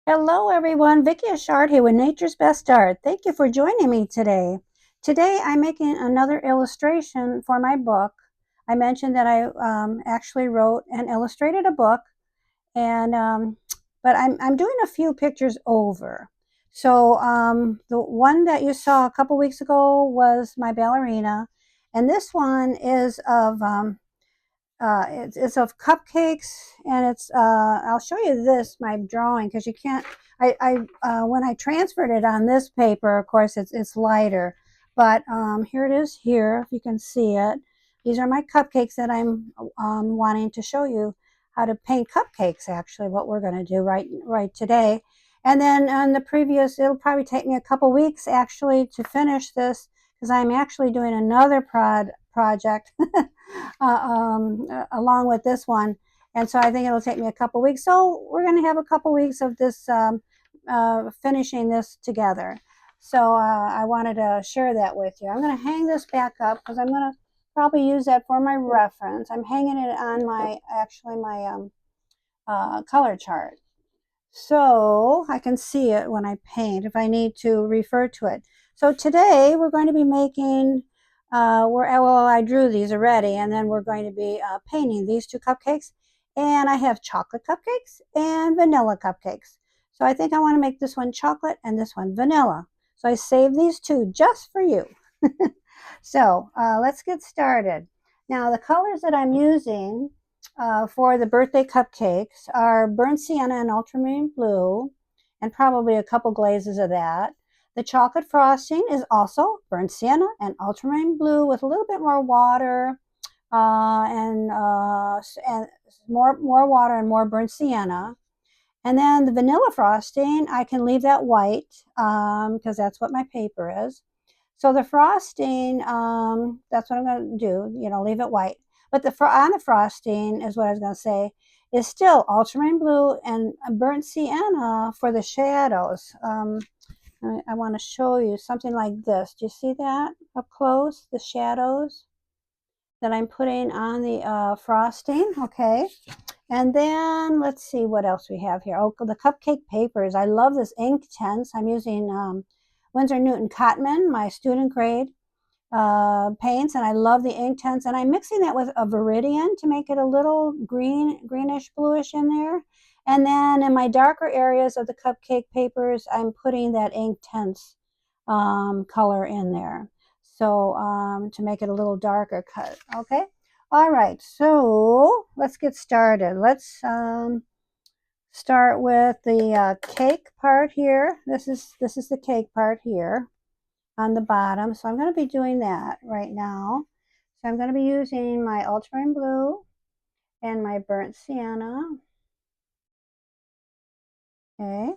Hello, everyone. Vicki Achard here with Nature's Best Art. Thank you for joining me today. Today, I'm making another illustration for my book. I mentioned that I actually wrote and illustrated a book, and but I'm doing a few pictures over. So the one that you saw a couple weeks ago was my ballerina, and this one is of it's of cupcakes, and it's I'll show you this my drawing because you can't. I when I transferred it on this paper, of course it's lighter, but here it is here if you can see it. These are my cupcakes that I'm wanting to show you how to paint cupcakes. Actually, what we're going to do right today, and then on the previous, it'll probably take me a couple weeks actually to finish this because I'm actually doing another project along with this one. And so I think it'll take me a couple weeks. So we're going to have a couple weeks of this finishing this together. So I wanted to share that with you. I'm going to hang this back up because I'm going to probably use that for my reference. I'm hanging it on my color chart. So I can see it when I paint if I need to refer to it. So today we're going to be making, well, I drew these already, and then we're going to be painting these two cupcakes. And I have chocolate cupcakes and vanilla cupcakes. So I think I want to make this one chocolate and this one vanilla. So I saved these two just for you. So let's get started. Now the colors that I'm using for the birthday cupcakes are burnt sienna and ultramarine blue, and probably a couple glazes of that. The chocolate frosting is also burnt sienna and ultramarine blue with a little bit more water and more water and more burnt sienna. And then the vanilla frosting, I can leave that white because that's what my paper is. So the frosting, that's what I'm going to do, leave it white. But on the frosting is what I was going to say, is still ultramarine blue and burnt sienna for the shadows. I want to show you something like this. Do you see that up close? The shadows that I'm putting on the frosting. Okay. And then let's see what else we have here. Oh, the cupcake papers. I love this Inktense. I'm using Winsor Newton Cotman, my student grade paints, and I love the Inktense. And I'm mixing that with a Viridian to make it a little greenish bluish in there. And then in my darker areas of the cupcake papers, I'm putting that Inktense color in there. So to make it a little darker cut. Okay. All right. So let's get started. Let's start with the cake part here. This is the cake part here on the bottom. So I'm going to be doing that right now. So I'm going to be using my ultramarine blue and my burnt sienna. Okay.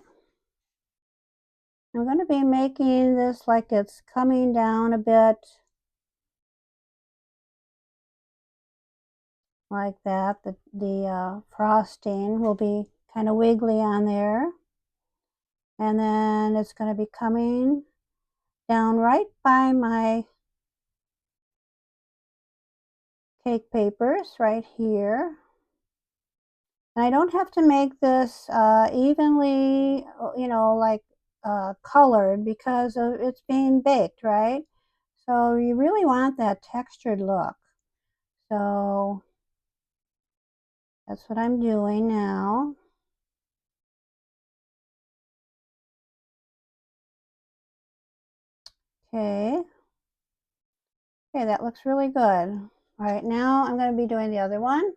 I'm going to be making this like it's coming down a bit like that. The frosting will be kind of wiggly on there. And then it's going to be coming down right by my cake papers right here. And I don't have to make this evenly, like colored because it's being baked, right? So you really want that textured look. So that's what I'm doing now. Okay. Okay, that looks really good. All right, now I'm going to be doing the other one.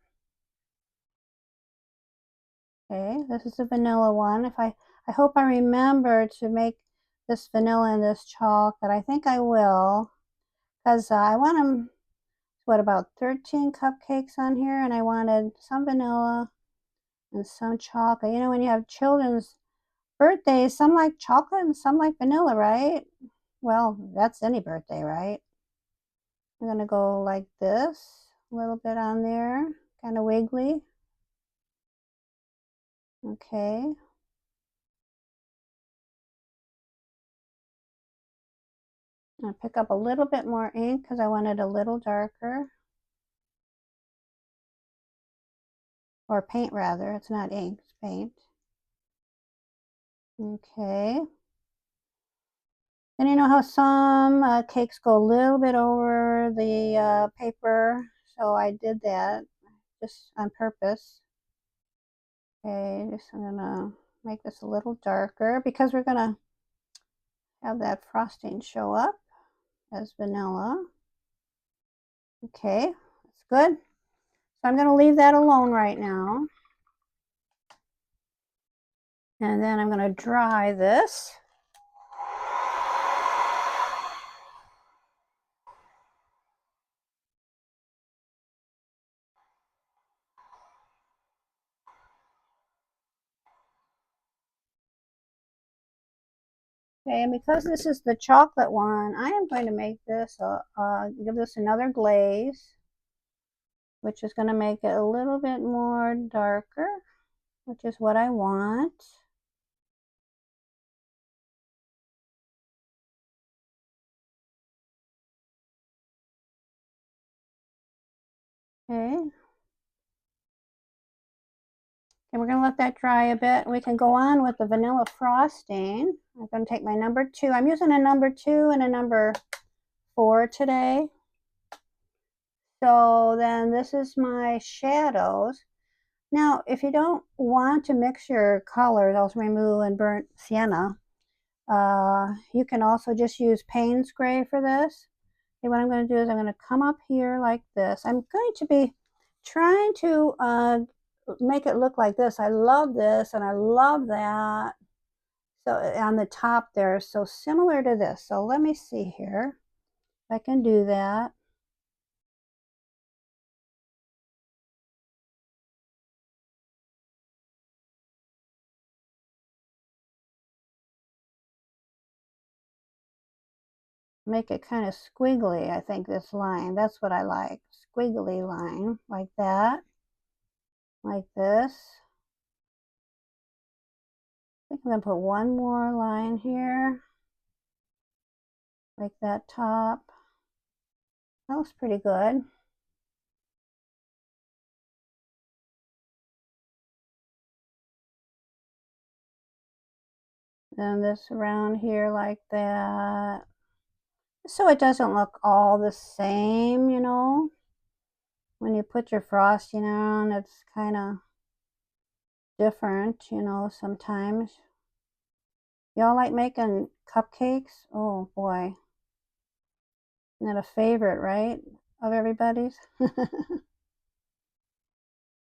Okay, this is the vanilla one. I hope I remember to make this vanilla and this chalk, but I think I will because I want them, what, about 13 cupcakes on here, and I wanted some vanilla and some chocolate. You know, when you have children's birthdays, some like chocolate and some like vanilla, right? Well, that's any birthday, right? I'm gonna go like this, a little bit on there, kind of wiggly. Okay. I'll pick up a little bit more ink because I want it a little darker. Or paint rather, it's not ink, it's paint. Okay. And you know how some cakes go a little bit over the paper, so I did that just on purpose. Okay, just I'm gonna make this a little darker because we're gonna have that frosting show up as vanilla. Okay, that's good. So I'm gonna leave that alone right now. And then I'm gonna dry this. Okay, and because this is the chocolate one, I am going to make this, give this another glaze, which is going to make it a little bit more darker, which is what I want. Okay. And we're going to let that dry a bit. We can go on with the vanilla frosting. I'm going to take my number 2. I'm using a number 2 and a number 4 today. So then this is my shadows. Now, if you don't want to mix your colors, ultramarine and burnt sienna, you can also just use Payne's Gray for this. Okay, what I'm going to do is I'm going to come up here like this. I'm going to be trying to make it look like this. I love this and I love that. So on the top there, so similar to this. So let me see here if I can do that. Make it kind of squiggly, I think, this line. That's what I like. Squiggly line, like that. Like this. I think I'm going to put one more line here. Like that top. That looks pretty good. Then this around here like that. So it doesn't look all the same, you know. When you put your frosting on, it's kind of different, you know, sometimes. Y'all like making cupcakes? Oh boy. Isn't that a favorite, right? Of everybody's?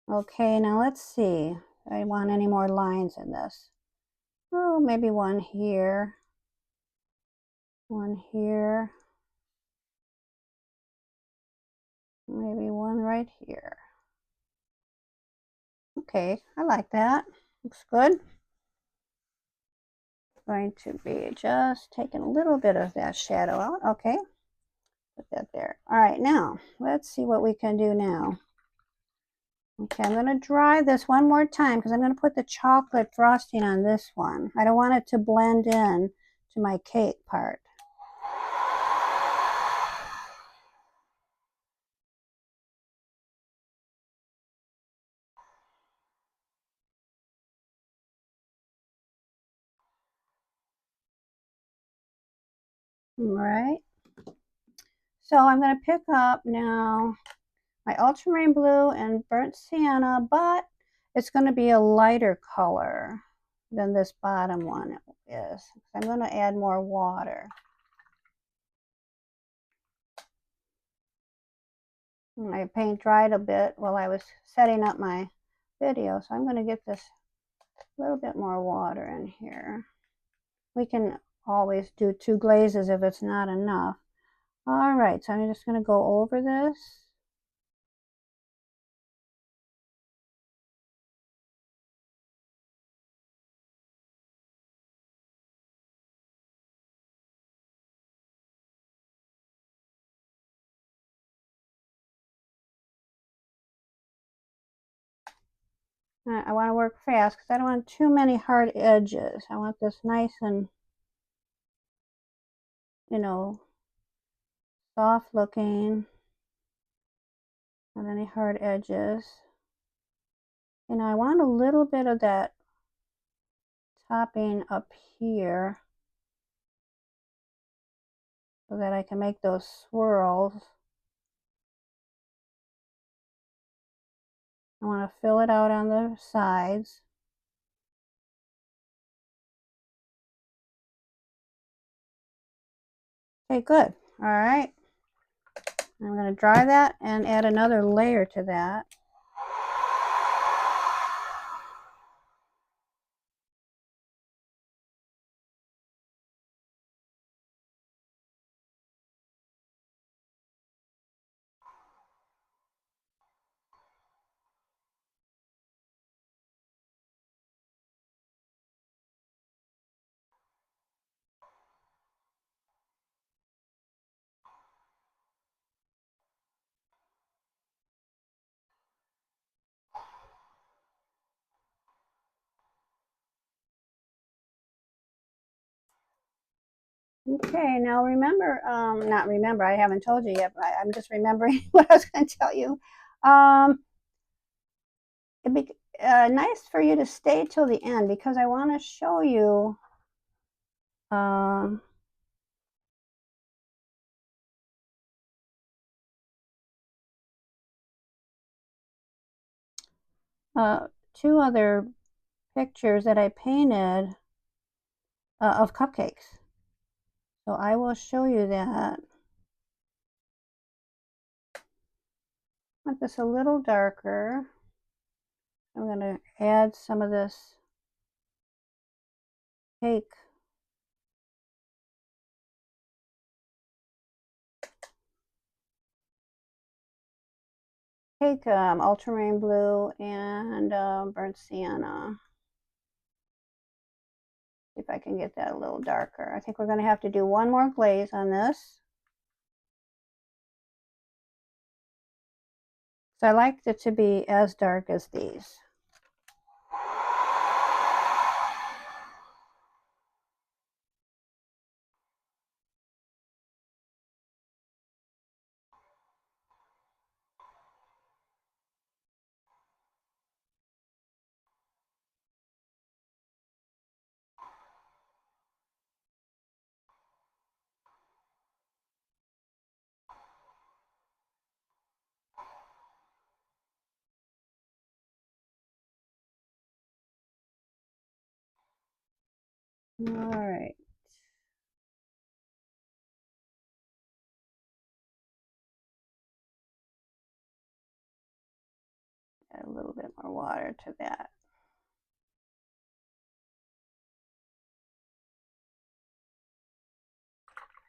Okay, now let's see. I want any more lines in this. Oh, maybe one here. One here. Maybe one right here. Okay, I like that. Looks good. Going to be just taking a little bit of that shadow out. Okay, put that there. All right, now let's see what we can do now. Okay, I'm going to dry this one more time because I'm going to put the chocolate frosting on this one. I don't want it to blend in to my cake part. All right. So I'm going to pick up now my ultramarine blue and burnt sienna, but it's going to be a lighter color than this bottom one is. I'm going to add more water. My paint dried a bit while I was setting up my video, so I'm going to get this little bit more water in here. We can always do 2 glazes if it's not enough. All right, so I'm just going to go over this. I want to work fast because I don't want too many hard edges. I want this nice and, you know, soft looking, not any hard edges. And I want a little bit of that topping up here so that I can make those swirls. I want to fill it out on the sides. Okay, good. All right. I'm going to dry that and add another layer to that. Okay, now remember, not remember, I haven't told you yet, but I'm just remembering what I was going to tell you. It'd be nice for you to stay till the end because I want to show you two other pictures that I painted of cupcakes. So I will show you that. I want this a little darker. I'm going to add some of this cake. Ultramarine blue and burnt sienna. See if I can get that a little darker. I think we're going to have to do one more glaze on this. So I like it to be as dark as these. All right. Add a little bit more water to that.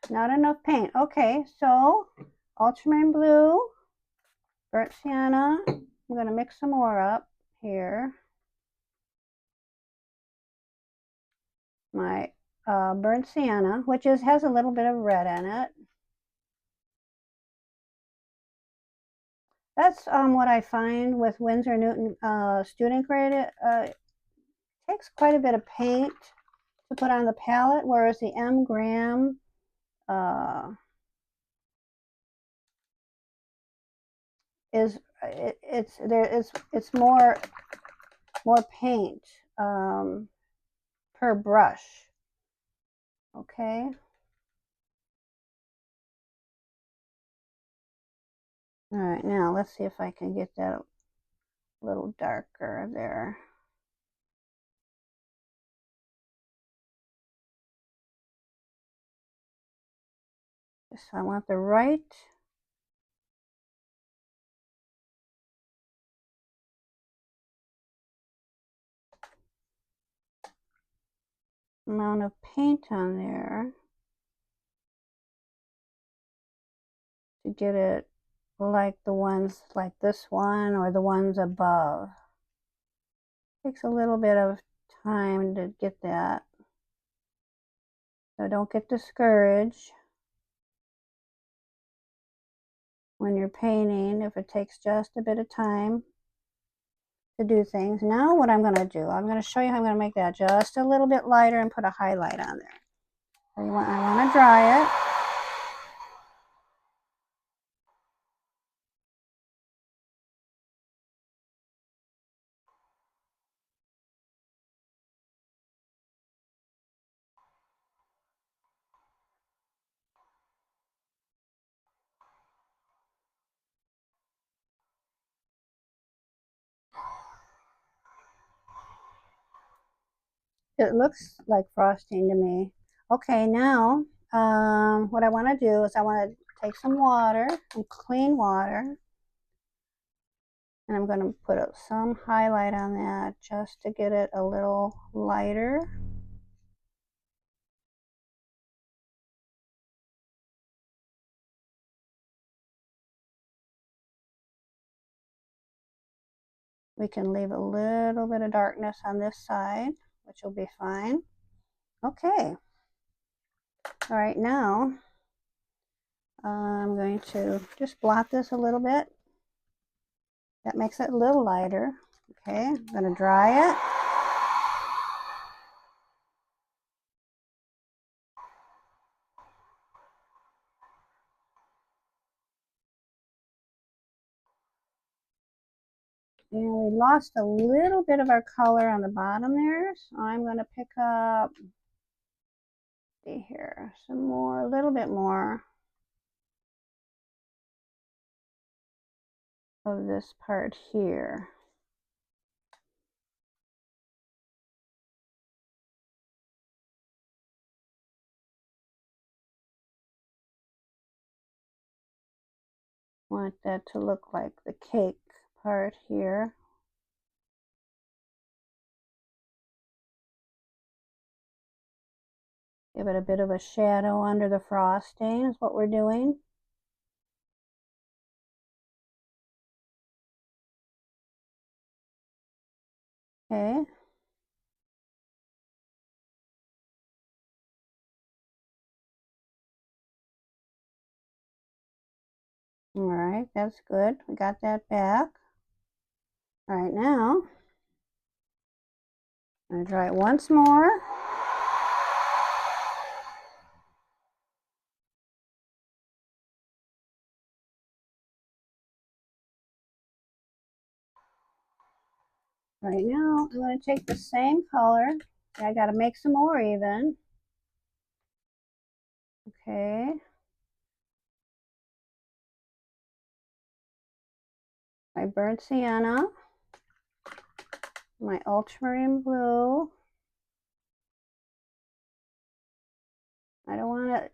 Not enough paint. Okay, so ultramarine blue, burnt sienna. I'm going to mix some more up here. My burnt sienna, which has a little bit of red in it. That's what I find with Winsor Newton student grade. It takes quite a bit of paint to put on the palette, whereas the M. Graham it's more paint per brush. Okay. All right, now let's see if I can get that a little darker there. So I want the right amount of paint on there to get it like the ones like this one or the ones above. Takes a little bit of time to get that. So don't get discouraged when you're painting if it takes just a bit of time to do things. Now what I'm going to do, I'm going to show you how I'm going to make that just a little bit lighter and put a highlight on there. So I want to dry it. It looks like frosting to me. Okay, now what I want to do is I want to take some water, some clean water, and I'm going to put some highlight on that just to get it a little lighter. We can leave a little bit of darkness on this side, which will be fine. Okay. All right, now I'm going to just blot this a little bit. That makes it a little lighter. Okay, I'm going to dry it. And we lost a little bit of our color on the bottom there, so I'm going to pick up, see here, some more, a little bit more of this part here. Want that to look like the cake part here. Give it a bit of a shadow under the frosting is what we're doing. Okay. All right, that's good. We got that back. All right, now I'm going to dry it once more. Right now, I'm going to take the same color. I got to make some more even. Okay. My burnt sienna, my ultramarine blue. I don't want it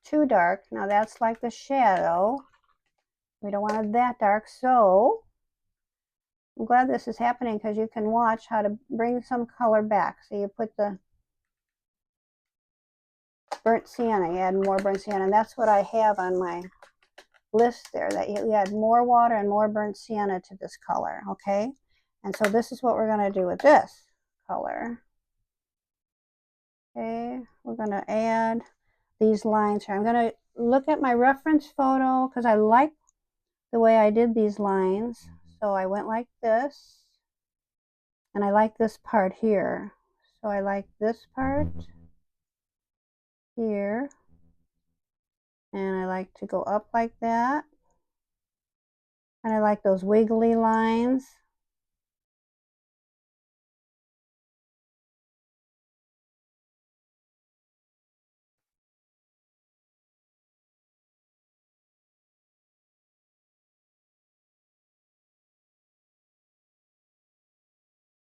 too dark. Now that's like the shadow. We don't want it that dark, so I'm glad this is happening because you can watch how to bring some color back. So you put the burnt sienna, you add more burnt sienna, and that's what I have on my list there, that you add more water and more burnt sienna to this color, okay? And so this is what we're going to do with this color. Okay, we're going to add these lines here. I'm going to look at my reference photo because I like the way I did these lines. So I went like this, and I like this part here. So I like this part here, and I like to go up like that. And I like those wiggly lines.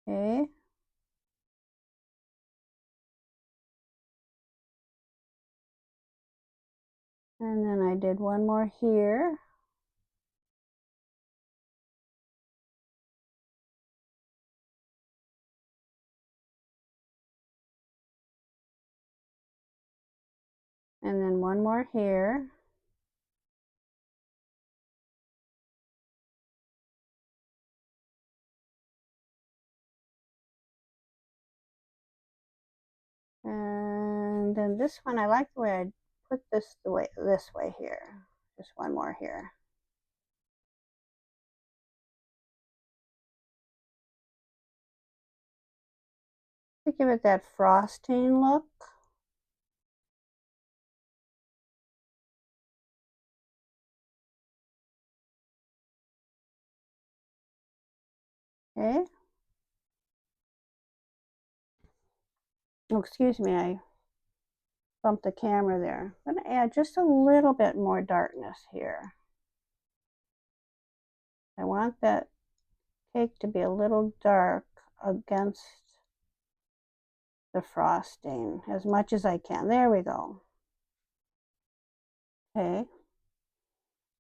Okay. And then I did one more here. And then one more here. And then this one, I like the way I put this this way here. Just one more here. To give it that frosting look. Okay. Oh, excuse me, I bumped the camera there. I'm going to add just a little bit more darkness here. I want that cake to be a little dark against the frosting as much as I can. There we go. Okay.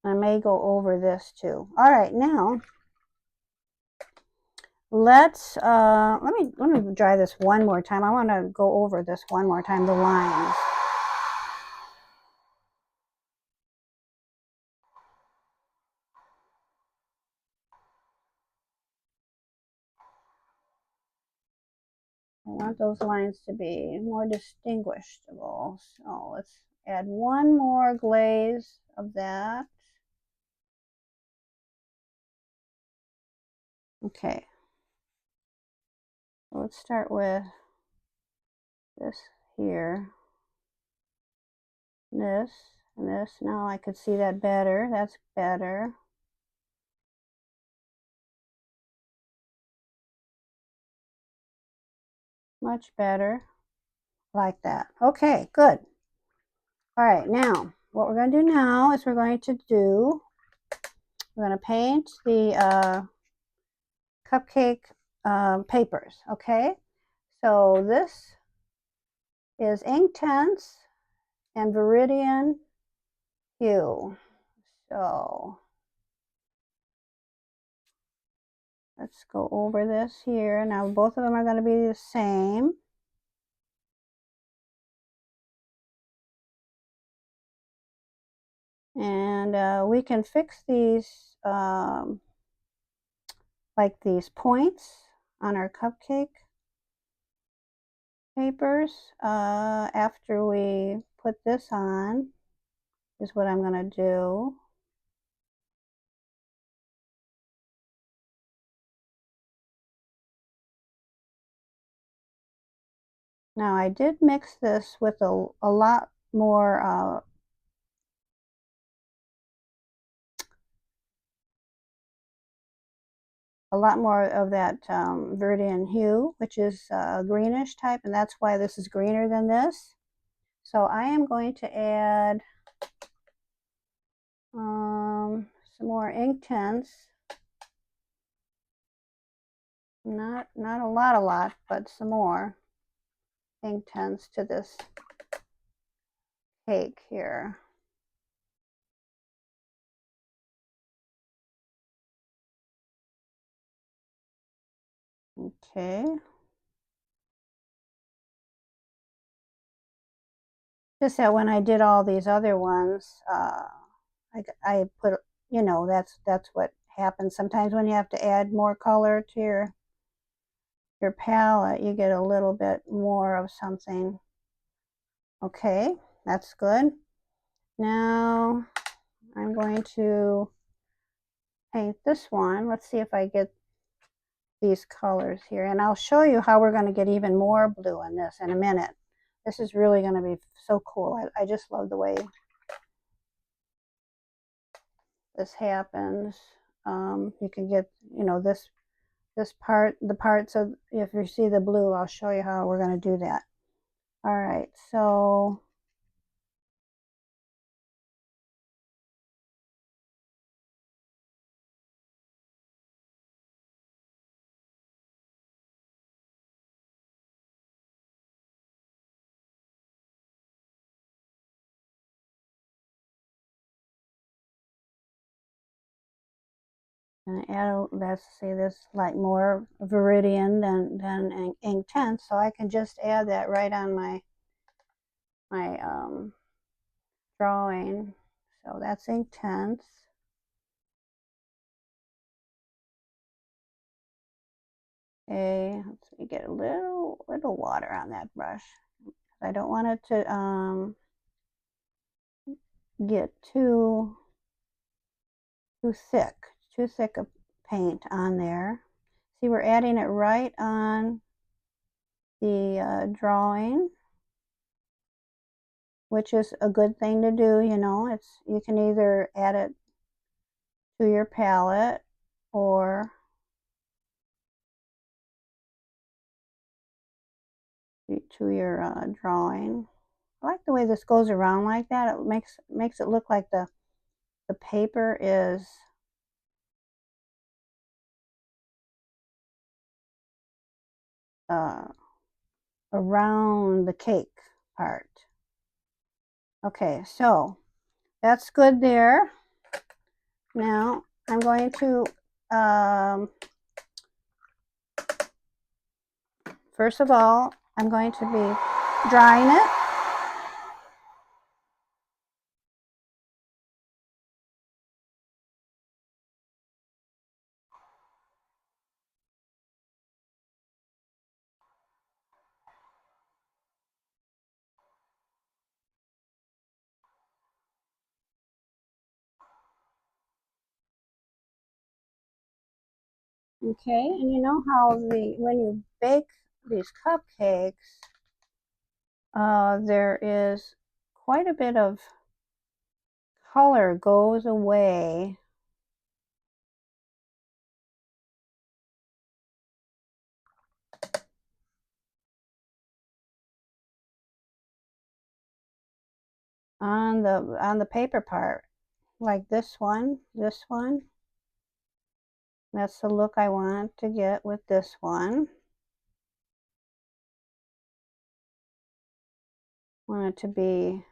I may go over this too. All right, now let's let me dry this one more time. I want to go over this one more time, the lines. I want those lines to be more distinguishable. So let's add one more glaze of that. Okay. So let's start with this here. This and this. Now I could see that better. That's better. Much better. Like that. Okay, good. All right, now what we're going to do now is we're going to paint the cupcake papers. Okay, so this is Inktense and Viridian Hue. So let's go over this here. Now both of them are going to be the same. And we can fix these like these points on our cupcake papers after we put this on, is what I'm going to do. Now I did mix this with a lot more of that Viridian Hue, which is greenish type, and that's why this is greener than this. So I am going to add some more Inktense. Not a lot, but some more Inktense to this cake here. Okay. Just that when I did all these other ones, I put, you know, that's what happens sometimes when you have to add more color to your palette. You get a little bit more of something. Okay, that's good. Now I'm going to paint this one. Let's see if I get these colors here, and I'll show you how we're going to get even more blue in this in a minute. This is really going to be so cool. I just love the way this happens. You can get, you know, this part, the parts of, if you see the blue, I'll show you how we're going to do that. All right, so and add, let's say this like more Viridian than Inktense, so I can just add that right on my drawing. So that's Inktense. Okay, let's me get a little water on that brush. I don't want it to get too thick of paint on there. See, we're adding it right on the drawing, which is a good thing to do. You know, it's, you can either add it to your palette or to your drawing. I like the way this goes around like that. It makes it look like the paper is around the cake part. Okay, so that's good there. Now I'm going to, first of all, I'm going to be drying it. Okay, and you know how when you bake these cupcakes, there is quite a bit of color goes away on the paper part, like this one, this one. That's the look I want to get with this one. I want it to be,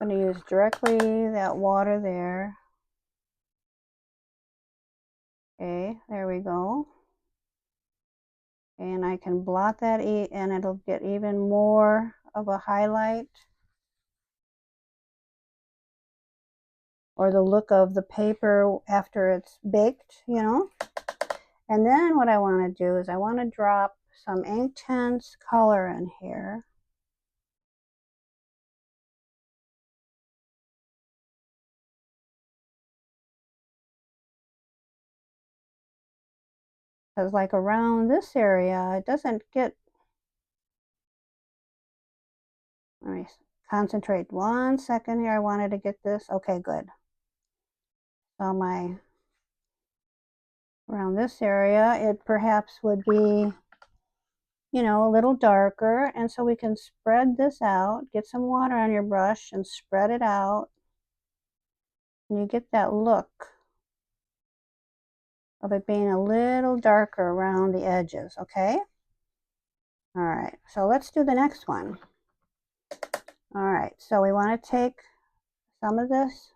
I'm going to use directly that water there. Okay, there we go. And I can blot that and it'll get even more of a highlight, or the look of the paper after it's baked, you know. And then what I want to do is I want to drop some Inktense color in here. Because like around this area, it doesn't get, let me concentrate 1 second here. I wanted to get this. Okay, good. So around this area, it perhaps would be, you know, a little darker. And so we can spread this out, get some water on your brush and spread it out. And you get that look of it being a little darker around the edges, okay? All right, so let's do the next one. All right, so we want to take some of this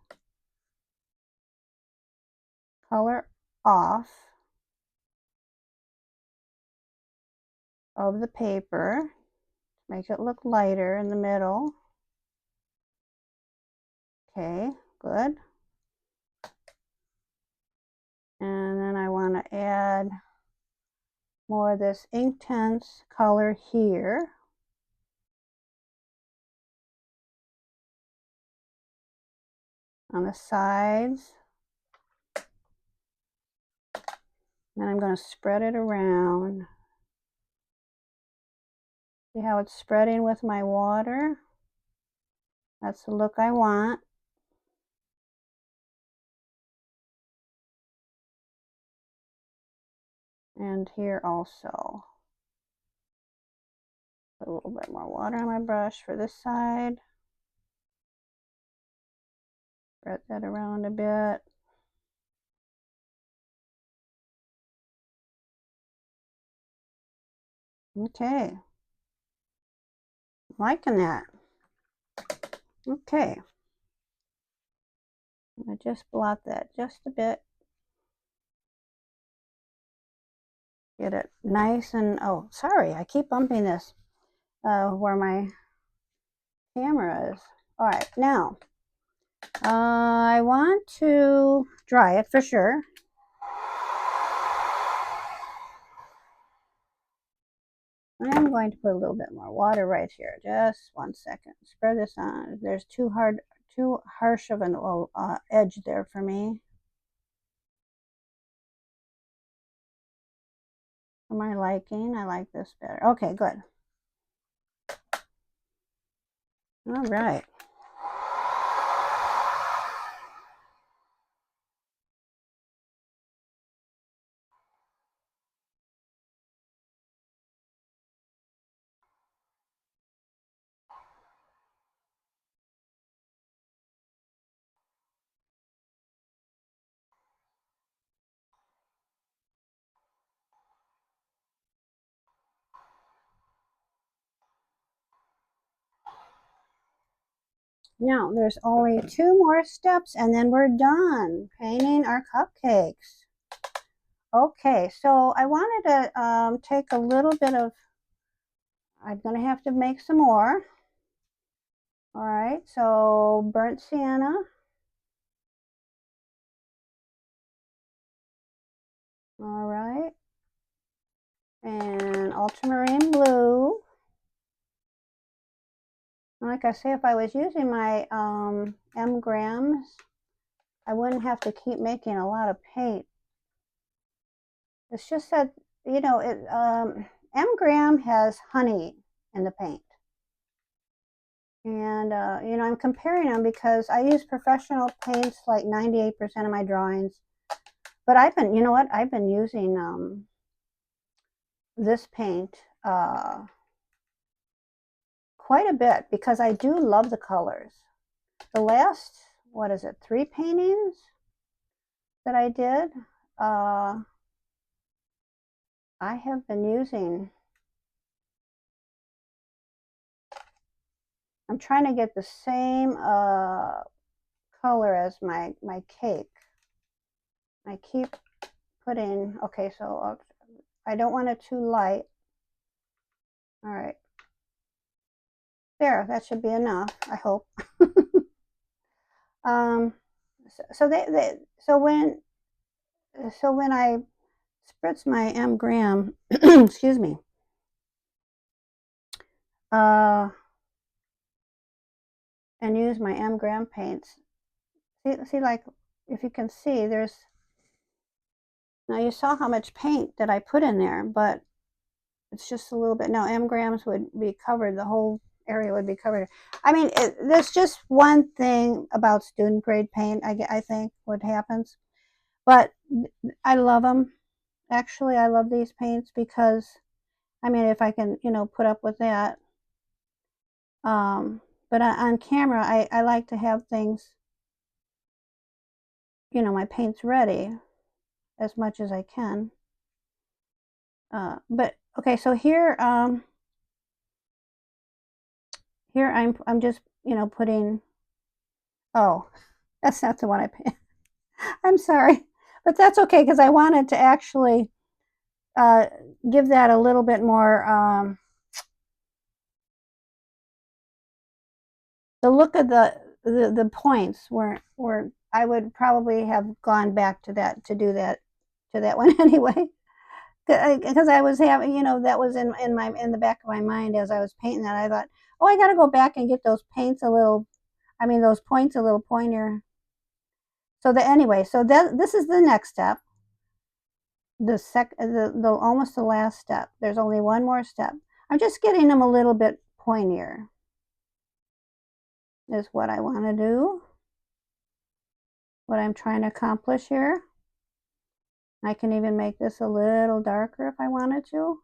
color off of the paper, make it look lighter in the middle. Okay, good. And then I want to add more of this Inktense color here. On the sides. Then I'm going to spread it around. See how it's spreading with my water? That's the look I want. And here also. Put a little bit more water on my brush for this side. Spread that around a bit. Okay. Liking that. Okay. I'm going to just blot that just a bit. Get it nice and, oh, sorry, I keep bumping this where my camera is. All right, now I want to dry it for sure. I'm going to put a little bit more water right here. Just 1 second. Spread this on. There's too harsh of an edge there for me. For my liking, I like this better. Okay, good. All right. Now there's only 2 more steps and then we're done painting our cupcakes. Okay, so I wanted to take a little bit of, I'm going to have to make some more. All right, so burnt sienna. All right. And ultramarine blue. Like I say, if I was using my M grams, I wouldn't have to keep making a lot of paint. It's just that, you know, M gram has honey in the paint. And, you know, I'm comparing them because I use professional paints like 98% of my drawings. But I've been, you know what, I've been using this paint quite a bit because I do love the colors. The last, what is it, 3 paintings that I did, I have been using, I'm trying to get the same color as my cake. I keep putting, okay, so I don't want it too light. All right. There, that should be enough, I hope. um, so so when I spritz my M gram, excuse me, and use my M gram paints. See, like if you can see, there's, now you saw how much paint that I put in there, but it's just a little bit. Now M grams would be covered, the whole area would be covered. I mean, there's just one thing about student grade paint, I think, what happens. But I love them. Actually, I love these paints because, I mean, if I can, you know, put up with that. But on camera, I like to have things, you know, my paints ready as much as I can. But okay, so here, here I'm just, you know, putting, oh, that's not the one I painted. I'm sorry, but that's okay because I wanted to actually uh, give that a little bit more, the look of the points were I would probably have gone back to that to do that to that one anyway because I was having, you know, that was in the back of my mind as I was painting that. I thought, oh, I got to go back and get those paints a little, I mean those points a little pointier. So that anyway, so that this is the next step, the almost the last step. There's only one more step. I'm just getting them a little bit pointier is what I want to do, what I'm trying to accomplish here. I can even make this a little darker if I wanted to,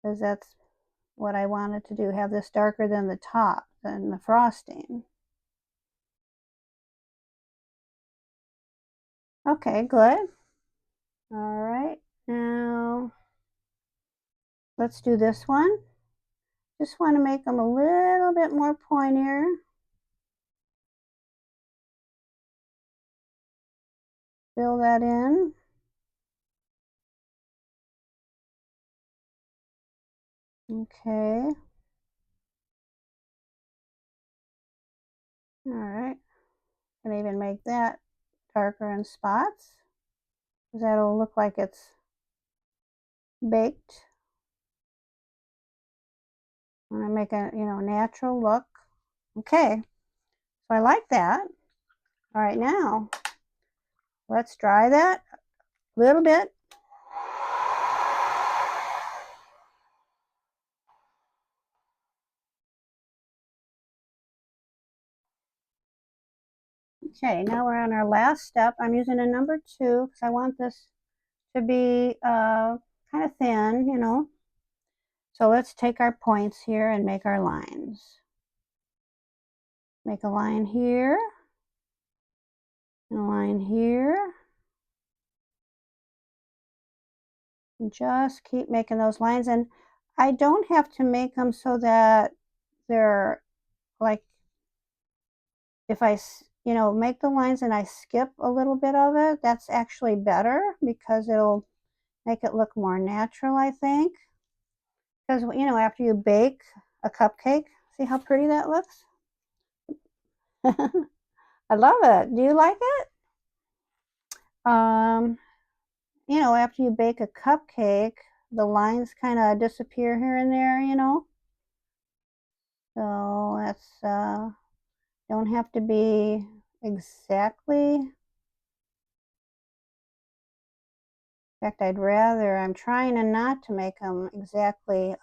because that's what I wanted to do, have this darker than the top, than the frosting. Okay, good. All right, now let's do this one. Just want to make them a little bit more pointier. Fill that in. Okay. All right. Can even make that darker in spots, because that'll look like it's baked. I'm gonna make a, you know, natural look. Okay, so I like that. All right, now let's dry that a little bit. Okay, now we're on our last step. I'm using a number 2 because I want this to be kind of thin, you know. So let's take our points here and make our lines. Make a line here, and a line here. And just keep making those lines. And I don't have to make them so that they're like if I, make the lines and I skip a little bit of it, that's actually better because it'll make it look more natural, I think. Because, after you bake a cupcake, see how pretty that looks? I love it. Do you like it? Um, after you bake a cupcake, the lines kind of disappear here and there. So that's don't have to be exactly. In fact, I'm trying to not to make them exactly,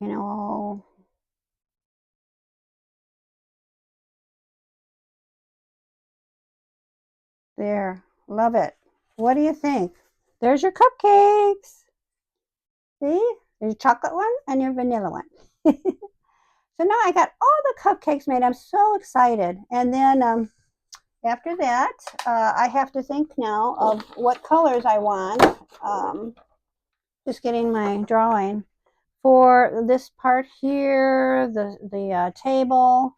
you know, there. Love it. What do you think? There's your cupcakes. See? There's your chocolate one and your vanilla one. So now I got all the cupcakes made. I'm so excited. And then after that, I have to think now of what colors I want. Just getting my drawing for this part here, the table.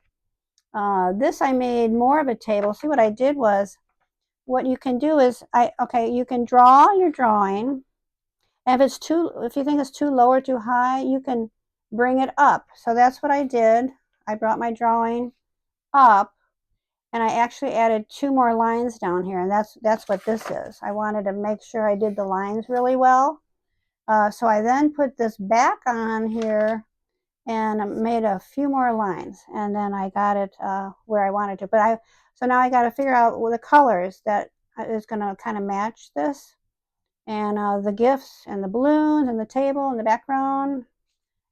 This I made more of a table. See what I did was, what you can do is you can draw your drawing. And if you think it's too low or too high, you can bring it up. So that's what I did. I brought my drawing up, and I actually added 2 more lines down here, and that's what this is. I wanted to make sure I did the lines really well. So I then put this back on here and made a few more lines, and then I got it where I wanted to. So now I got to figure out the colors that is going to kind of match this, and the gifts and the balloons and the table and the background.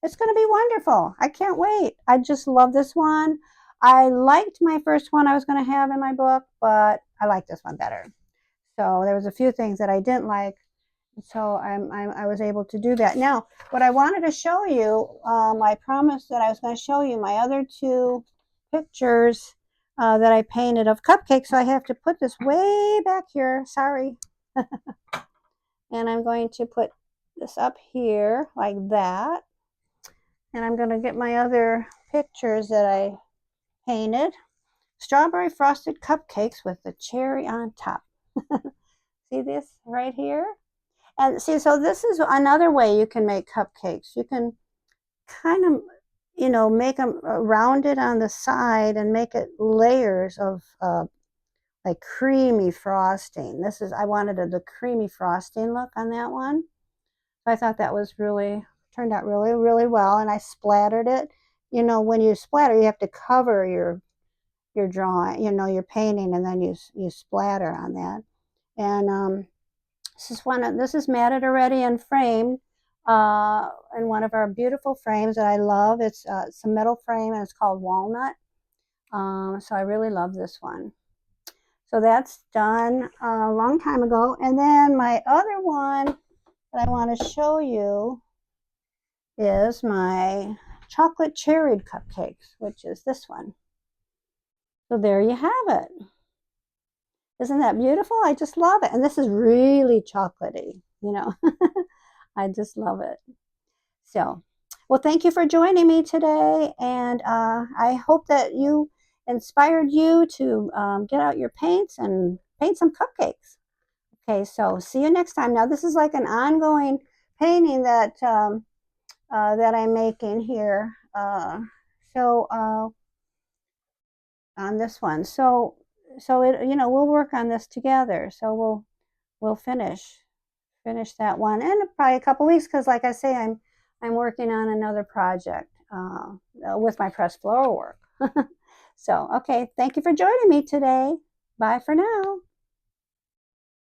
It's going to be wonderful. I can't wait. I just love this one. I liked my first one I was going to have in my book, but I like this one better. So there was a few things that I didn't like, so I was able to do that. Now, what I wanted to show you, I promised that I was going to show you my other 2 pictures that I painted of cupcakes, so I have to put this way back here. Sorry. And I'm going to put this up here like that. And I'm going to get my other pictures that I painted. Strawberry frosted cupcakes with the cherry on top. See this right here? And see, so this is another way you can make cupcakes. You can kind of, make them rounded on the side and make it layers of like creamy frosting. I wanted the creamy frosting look on that one. So I thought that was turned out really, really well. And I splattered it. When you splatter, you have to cover your drawing, your painting, and then you splatter on that. And this is matted already and framed in one of our beautiful frames that I love. It's a metal frame, and it's called Walnut. So I really love this one. So that's done a long time ago. And then my other one that I want to show you is my chocolate cherry cupcakes, which is this one. So there you have it. Isn't that beautiful? I just love it. And this is really chocolatey, I just love it. So, well, thank you for joining me today. And I hope that inspired you to get out your paints and paint some cupcakes. Okay, so see you next time. Now, this is like an ongoing painting that that I'm making here. On this one. So we'll work on this together. So we'll finish that one in probably a couple weeks, because like I say, I'm working on another project with my press floor work. So okay, thank you for joining me today. Bye for now.